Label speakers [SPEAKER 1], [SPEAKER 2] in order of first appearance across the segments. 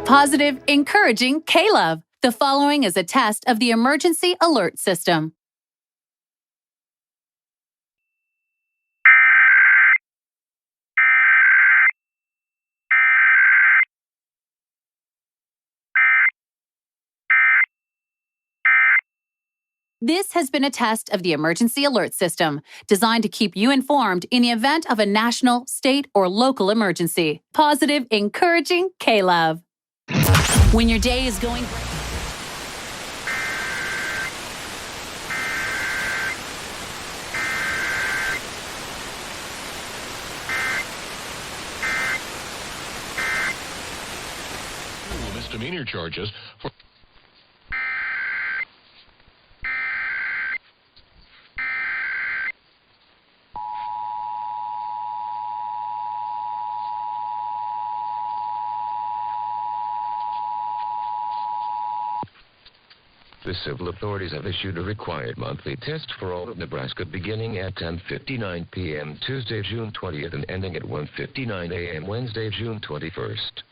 [SPEAKER 1] Positive, encouraging K-Love. The following is a test of the emergency alert system. This has been a test of the emergency alert system, designed to keep you informed in the event of a national, state, or local emergency. Positive, encouraging K-Love. When your day is going...
[SPEAKER 2] Misdemeanor charges for...
[SPEAKER 3] The civil authorities have issued a required monthly test for all of Nebraska beginning at 10:59 p.m. Tuesday, June 20th and ending at 1:59 a.m. Wednesday, June 21st.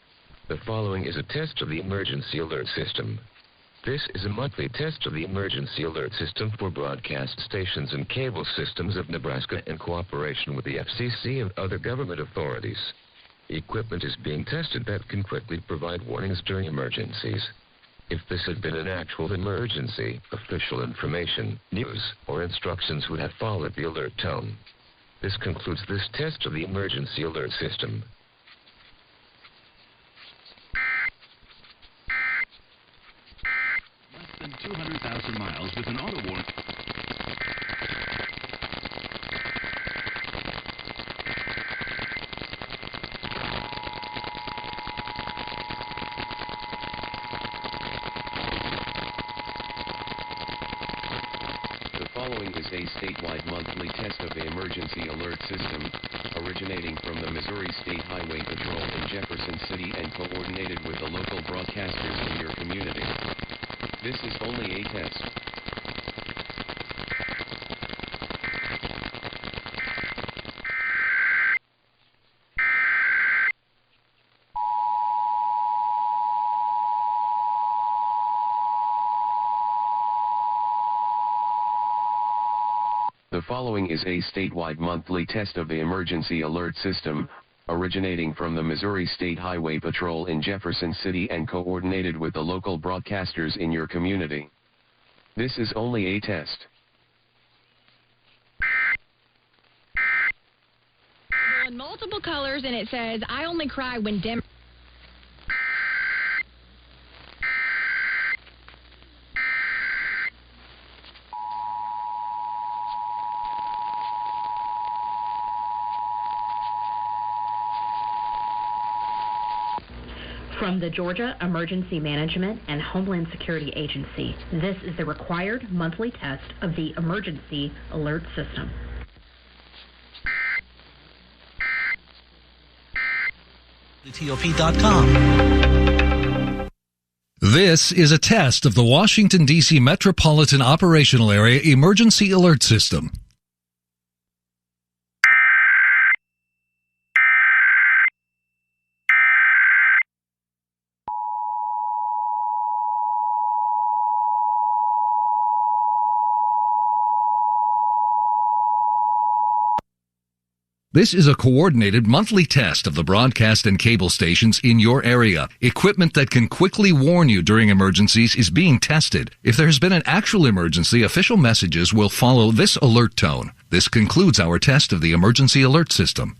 [SPEAKER 3] The following is a test of the emergency alert system. This is a monthly test of the emergency alert system for broadcast stations and cable systems of Nebraska in cooperation with the FCC and other government authorities. Equipment is being tested that can quickly provide warnings during emergencies. If this had been an actual emergency, official information, news, or instructions would have followed the alert tone. This concludes this test of the emergency alert system.
[SPEAKER 2] Less than 200,000 miles with an auto warranty.
[SPEAKER 4] The following is a statewide monthly test of the emergency alert system, originating from the Missouri State Highway Patrol in Jefferson City and coordinated with the local broadcasters in your community. This is only a test. The following is a statewide monthly test of the emergency alert system, originating from the Missouri State Highway Patrol in Jefferson City and coordinated with the local broadcasters in your community. This is only a test.
[SPEAKER 5] In multiple colors, and it says, "I only cry when dim."
[SPEAKER 6] From the Georgia Emergency Management and Homeland Security Agency, this is the required monthly test of the emergency alert system.
[SPEAKER 7] TOP.com. This is a test of the Washington, D.C. Metropolitan Operational Area Emergency Alert System. This is a coordinated monthly test of the broadcast and cable stations in your area. Equipment that can quickly warn you during emergencies is being tested. If there has been an actual emergency, official messages will follow this alert tone. This concludes our test of the emergency alert system.